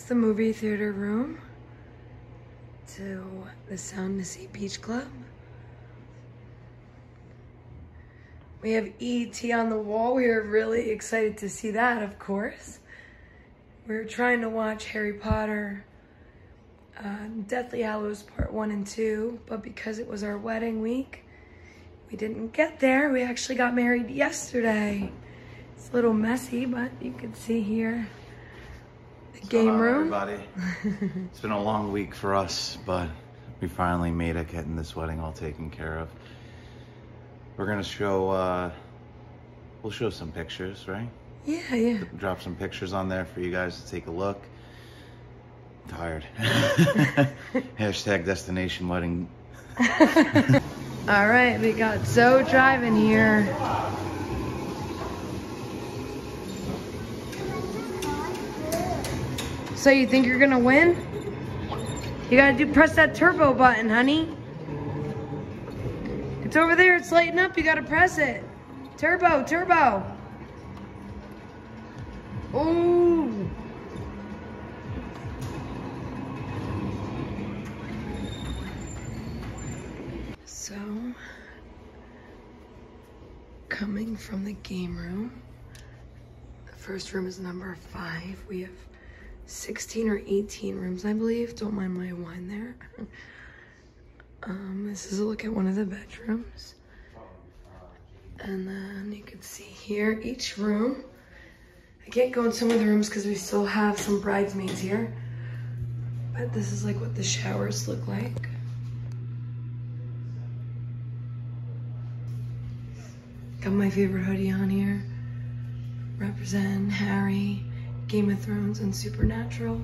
Here's the movie theater room to the Sound to Sea Beach Club. We have E.T. on the wall. We are really excited to see that, of course. We're trying to watch Harry Potter, Deathly Hallows Part 1 and 2, but because it was our wedding week, we didn't get there. We actually got married yesterday. It's a little messy, but you can see here the game room. Everybody. It's been a long week for us, but we finally made it, getting this wedding all taken care of. We're gonna show, we'll show some pictures, right? Yeah. Drop some pictures on there for you guys to take a look. I'm tired. Hashtag destination wedding. All right, we got Zoe driving here. So you think you're gonna win? You gotta press that turbo button, honey. It's over there, it's lighting up, you gotta press it. Turbo, turbo. Ooh. So, coming from the game room, the first room is number 5. We have 16 or 18 rooms, I believe. Don't mind my wine there. This is a look at one of the bedrooms. And then you can see here, each room. I can't go in some of the rooms because we still have some bridesmaids here. But this is like what the showers look like. Got my favorite hoodie on here. Represent Harry, Game of Thrones, and Supernatural.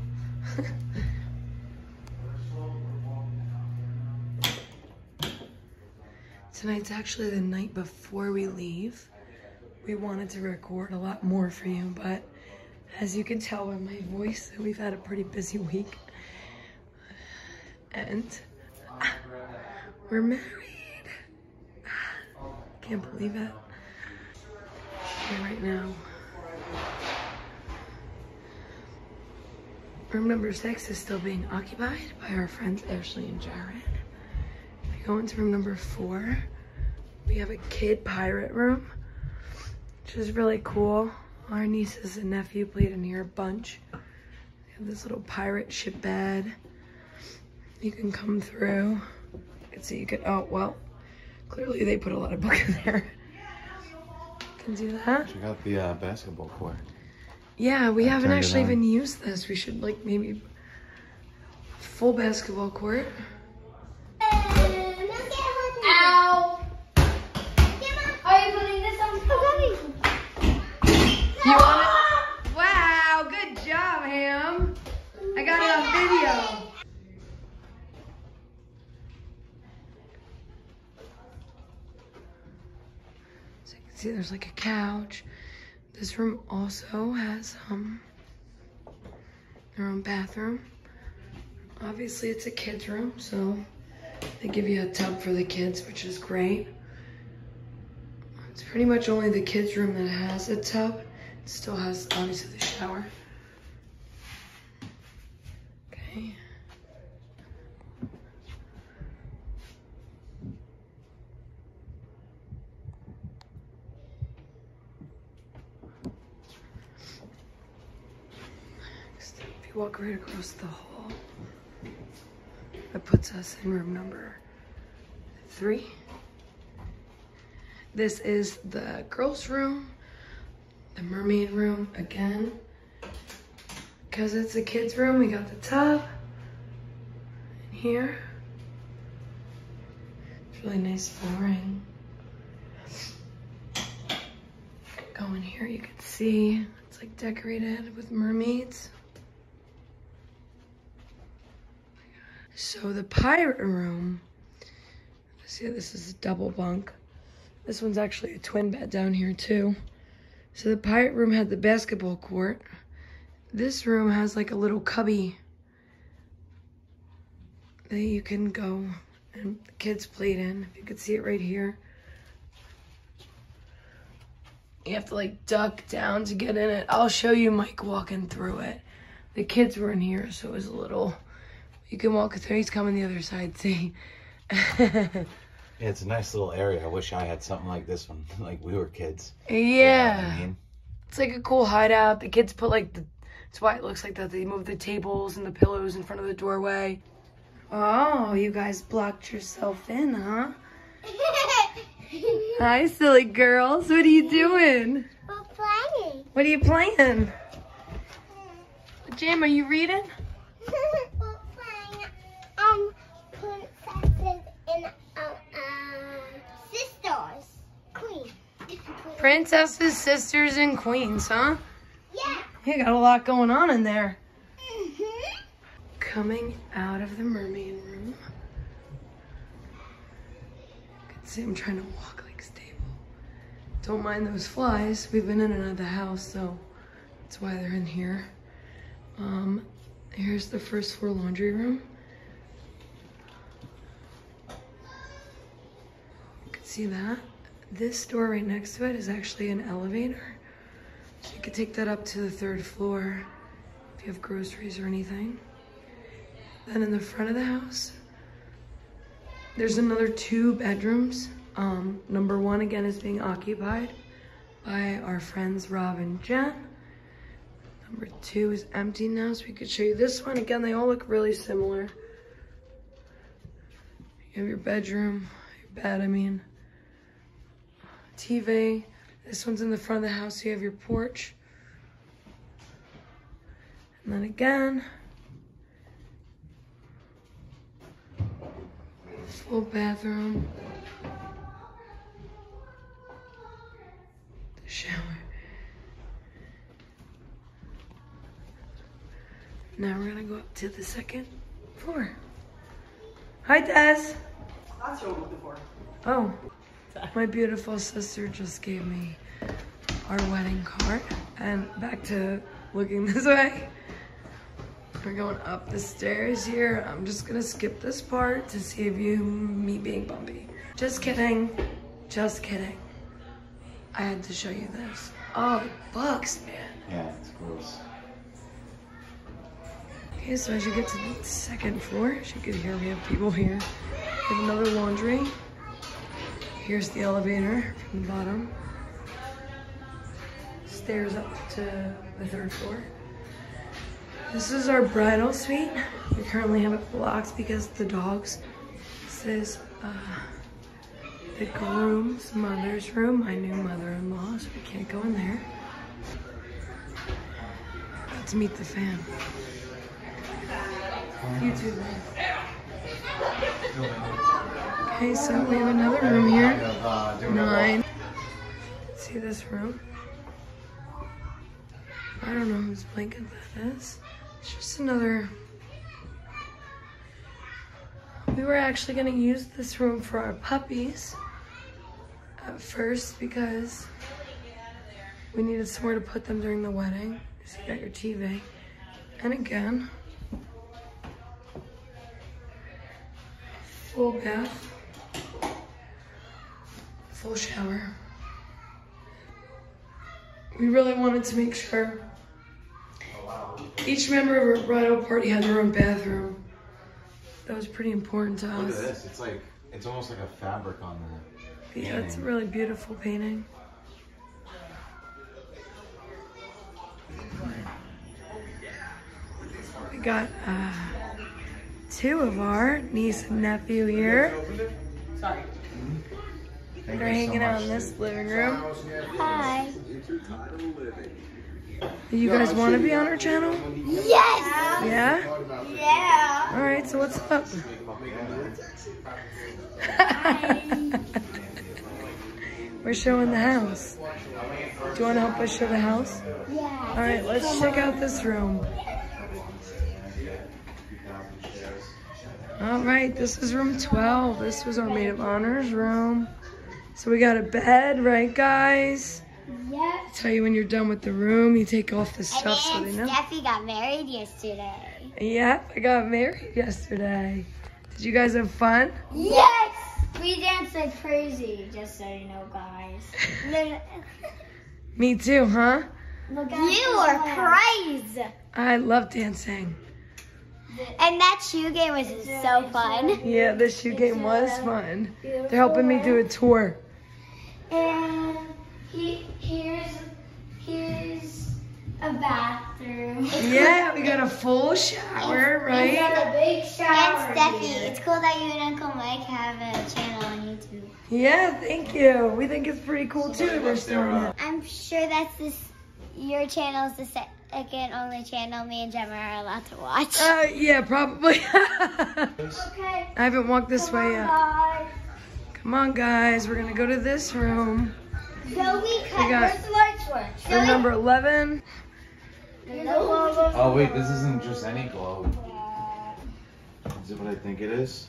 Tonight's actually the night before we leave. We wanted to record a lot more for you, but as you can tell by my voice, we've had a pretty busy week. And we're married. Can't believe it. Okay, right now, room number 6 is still being occupied by our friends Ashley and Jared. We go into room number 4. We have a kid pirate room, which is really cool. Our nieces and nephew played in here a bunch. We have this little pirate ship bed. You can come through. You can see you could, oh, well, clearly they put a lot of books in there. Can see that. Check out the basketball court. Yeah, we haven't actually even used this. We should like maybe full basketball court. Ow! Are you putting this on? You want it? Wow, good job, Ham. I got it on video. So you can see there's like a couch. This room also has their own bathroom. Obviously it's a kid's room, so they give you a tub for the kids, which is great. It's pretty much only the kids' room that has a tub. It still has, obviously, the shower. Okay. Next, if you walk right across the hall, that puts us in room number 3. This is the girls' room, the mermaid room again. Because it's a kid's room, we got the tub in here. It's really nice flooring. Go in here, you can see it's like decorated with mermaids. So the pirate room, see, this is a double bunk. This one's actually a twin bed down here too. So the pirate room had the basketball court. This room has like a little cubby that you can go and the kids played in. You can see it right here. You have to like duck down to get in it. I'll show you Mike walking through it. the kids were in here, so it was a little, you can walk through. He's coming the other side, see? Yeah, it's a nice little area. I wish I had something like this when like we were kids. Yeah. You know what I mean? It's like a cool hideout. The kids put like that's why it looks like that. They moved the tables and the pillows in front of the doorway. Oh, you guys blocked yourself in, huh? Hi, silly girls. What are you doing? We're playing. What are you playing? Jam, are you reading? We're playing princesses and sisters. Queen. Princesses, sisters, and queens, huh? Yeah. You got a lot going on in there. Mm-hmm. Coming out of the mermaid room. You can see I'm trying to walk like stable. Don't mind those flies. We've been in and out of the house, so that's why they're in here. Here's the first floor laundry room. You can see that. This door right next to it is actually an elevator. So you could take that up to the 3rd floor if you have groceries or anything. Then in the front of the house, there's another 2 bedrooms. Number 1 again is being occupied by our friends Rob and Jen. Number 2 is empty now, so we could show you this one. Again, they all look really similar. You have your bedroom, your bed, TV. This one's in the front of the house, so you have your porch. And then again, full bathroom. The shower. Now we're gonna go up to the 2nd floor. Hi, Des. That's what I'm looking for. Oh, my beautiful sister just gave me our wedding card. And back to looking this way. We're going up the stairs here. I'm just gonna skip this part to save you me being bumpy. Just kidding. Just kidding. I had to show you this. Oh, the bugs, man. Yeah, it's gross. Okay, so as you get to the 2nd floor, as you can hear, we have people here. We have another laundry. Here's the elevator from the bottom. Stairs up to the 3rd floor. This is our bridal suite. We currently have it blocked because the dogs. This is the groom's mother's room, my new mother-in-law, so we can't go in there. Let's meet the fam. YouTube. Okay, so we have another room here. 9. See this room? I don't know whose blanket that is. It's just another. We were actually gonna use this room for our puppies at first because we needed somewhere to put them during the wedding. So you got your TV. And again, full bath, full shower. We really wanted to make sure each member of our bridal party had their own bathroom. That was pretty important to Look us. at this. It's almost like a fabric on the Yeah, it's a really beautiful painting. We got 2 of our niece and nephew here. Sorry. Thank They're you so hanging out much, in this dude. living room. Hi. You guys want to be on our channel? Yes. Yeah? Yeah. All right, so what's up? We're showing the house. Do you want to help us show the house? Yeah. All right, let's check out this room. All right, this is room 12. This was our maid of honor's room. So we got a bed, right, guys? Yes. Tell you when you're done with the room, you take off the stuff so they know. Steffi got married yesterday. Yep, I got married yesterday. Did you guys have fun? Yes. We danced like crazy, just so you know, guys. Me too, huh? You are crazy. I love dancing. And that shoe game was so fun. Yeah, the shoe game was fun. They're helping me do a tour. And here's a bathroom. Yeah, we got a full shower, We right? got a big shower. And Steffi, it's cool that you and Uncle Mike have a channel on YouTube. Yeah, thank you. We think it's pretty cool too. They're starting it. I'm sure that's your channel is the second only channel me and Gemma are allowed to watch. Yeah, probably. Okay. I haven't walked this way yet. Bye. Come on, guys. We're gonna go to this room. So we cut. got Where's the light switch? Room number 11. Oh wait, this isn't just any globe. Is it what I think it is?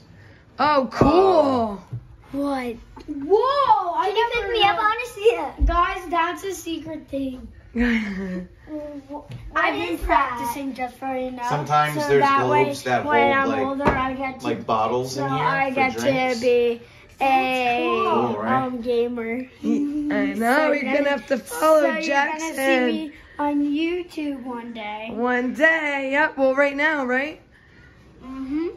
Oh, cool. What? Whoa! Can you pick me up? I want to see it. Guys, that's a secret thing. I've been practicing just for you now. Sometimes so there's that way, globes that when hold I'm older, I get to, like bottles so in here I for get drinks. to be a Cool, right? gamer. I know, you're gonna have to follow so Jackson. You're gonna see me on YouTube one day. One day. Yep, well, right now, right? I'm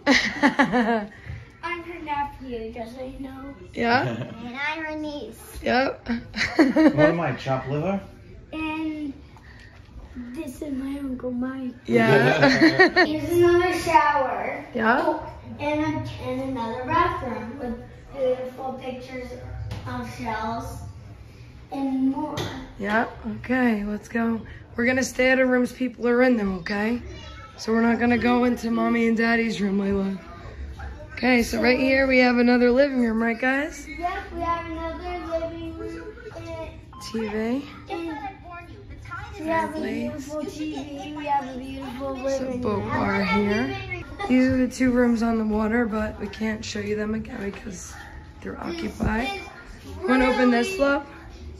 her nephew, just so you know. Yeah, And I'm her niece. yep. What am I, chopped liver? And this is my Uncle Mike. Yeah. Here's another shower. Yeah. And another bathroom with beautiful pictures of shells and more. Yeah, okay, let's go. We're gonna stay at a rooms people are in them, okay? So we're not gonna go into mommy and daddy's room, Layla. Okay, so right here we have another living room, right guys? Yep, we have another living room. TV. We have a beautiful TV. We have a beautiful So living boat room. bar here. These are the two rooms on the water, but we can't show you them again because they're occupied. Wanna open this, love?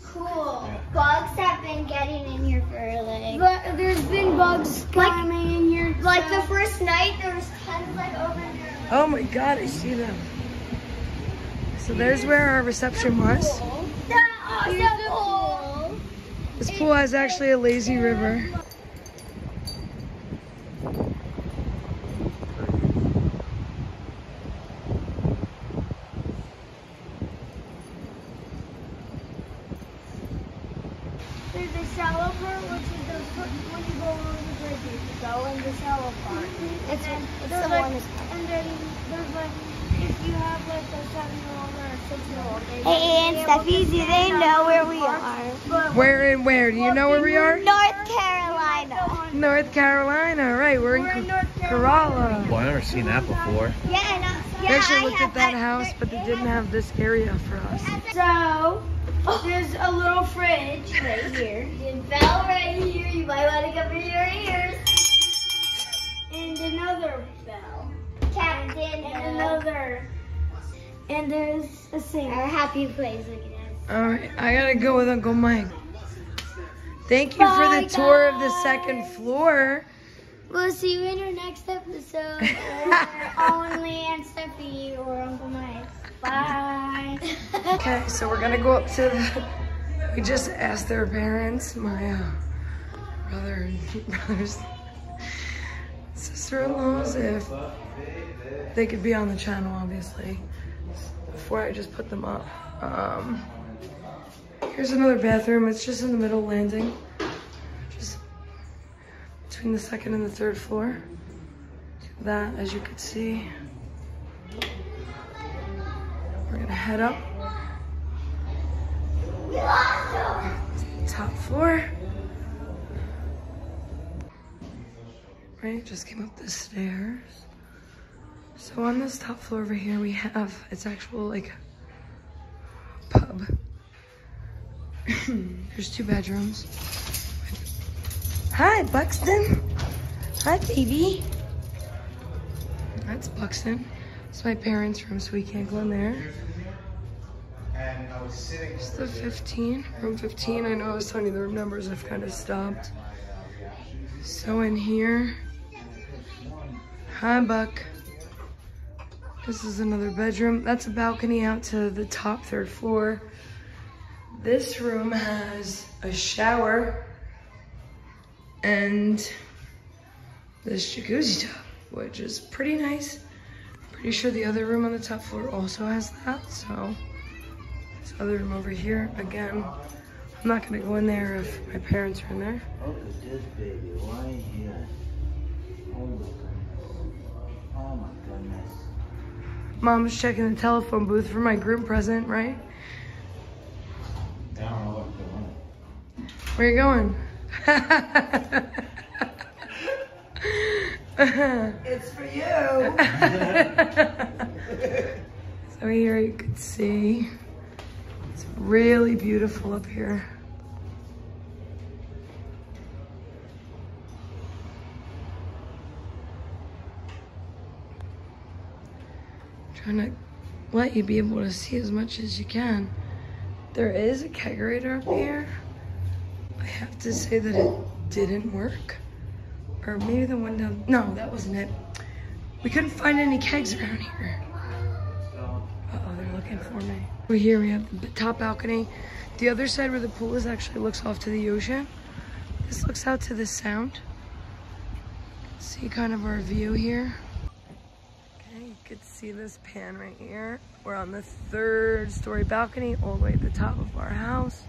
Cool. Bugs have been getting in here for like. But there's been bugs coming in here. Like the first night, there was tons like over here. Oh my god, I see them. So there's where our reception was. This pool has actually a lazy river. There's a shallow part, which is the when you go over the bridge, you go in the shallow part. It's And the there's one. and then there's like, if you have like a 7-year-old or a 6-year-old. Hey, and Steffi, do they know where we are? Where and where? Do you know where we are? North Carolina. North Carolina, right? We're in Corolla. Well, I've never seen that before. Yeah, no. We actually looked at that house, but they didn't have this area for us. So, there's a little fridge right here. The bell right here. You might want to cover your ears. And another bell. Captain. And another. And there's a sink. Our happy place. Look at us. All right, I gotta go with Uncle Mike. Thank you for the tour of the second floor. We'll see you in our next episode. Or only Aunt Steffi or Uncle Mike. Bye. Okay, so we're gonna go up to the, we just asked their parents, my brother's sister-in-laws, if they could be on the channel, obviously, before I just put them up. Here's another bathroom. It's just in the middle landing, just between the second and the third floor. That, as you can see. We're gonna head up. Top floor. Right, just came up the stairs. So on this top floor over here, we have, it's actual like pub. There's 2 bedrooms. Hi, Buxton. Hi, baby. That's Buxton. It's my parents' room, so we can't go in there. It's the 15, room 15. I know I was telling you the room numbers, I've kind of stopped. So in here, hi Buck. This is another bedroom. That's a balcony out to the top 3rd floor. This room has a shower and this jacuzzi tub, which is pretty nice. Pretty sure the other room on the top floor also has that. So this other room over here, again, I'm not gonna go in there if my parents are in there. Look at this baby, right here. Oh my goodness. Oh my goodness. Mom's checking the telephone booth for my groom present, right? I don't know what to do. Where are you going? It's for you. So here you can see, it's really beautiful up here. Trying to let you be able to see as much as you can. There is a kegerator up here. I have to say that it didn't work. Or maybe the one down, no, that wasn't it. We couldn't find any kegs around here. Uh-oh, they're looking for me. Over here we have the top balcony. The other side where the pool is actually looks off to the ocean. This looks out to the sound. See kind of our view here. Okay, you can see this pan right here. We're on the 3rd story balcony all the way at the top of our house.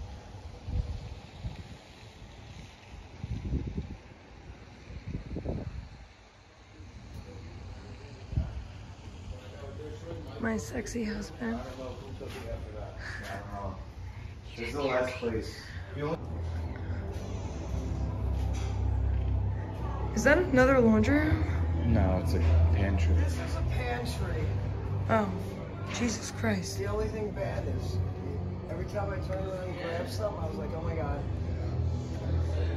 My sexy husband. This is the last place. Is that another laundry room? No, it's a pantry. This is a pantry. Oh, Jesus Christ. The only thing bad is every time I turn around and grab something, I was like, oh my God.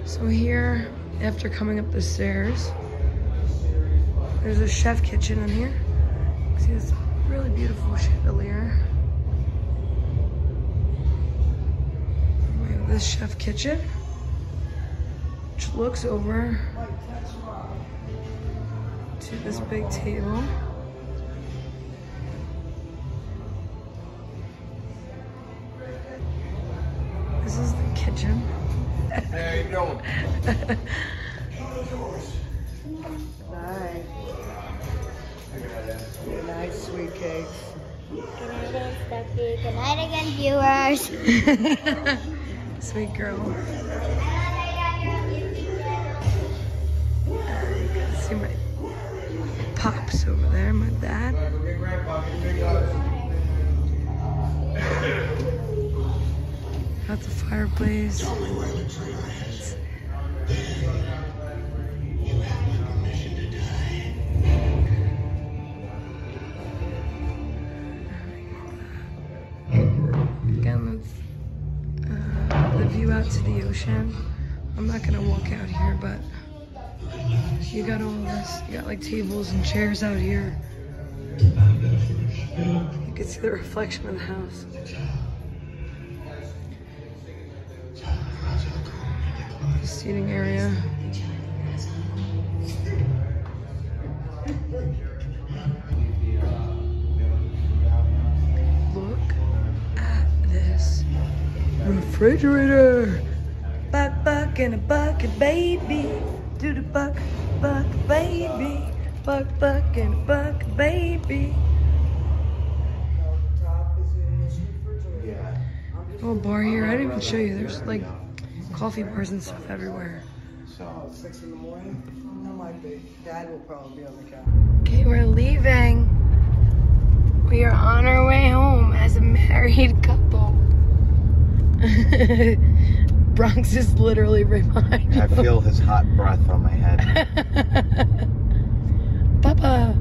So here, after coming up the stairs, there's a chef kitchen in here. See this really beautiful chandelier. We have this chef kitchen, which looks over to this big table. This is the kitchen. How you doing? Nice. Good night, sweet cakes. Good night, Stuffy. Good night again, viewers. Sweet girl. See my pops over there, my dad. Got the fireplace. Again, that's the view out to the ocean. I'm not gonna walk out here, but you got all this. You got like tables and chairs out here. You can see the reflection of the house. The seating area. Look at this refrigerator. Buck in a bucket, baby. Do the buck, baby. Buck in a bucket, baby. Little bar here. I didn't even show you. There's like coffee bars and stuff everywhere. So 6 in the morning? That might be. Dad will probably be on the couch. Okay, we're leaving. We are on our way home as a married couple. Bronx is literally reminding. I feel his hot breath on my head. Papa,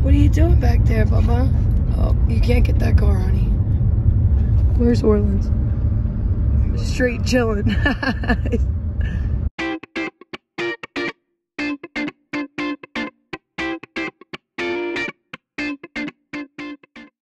what are you doing back there, Papa? Oh, you can't get that car, honey. Where's Orleans? Straight chilling.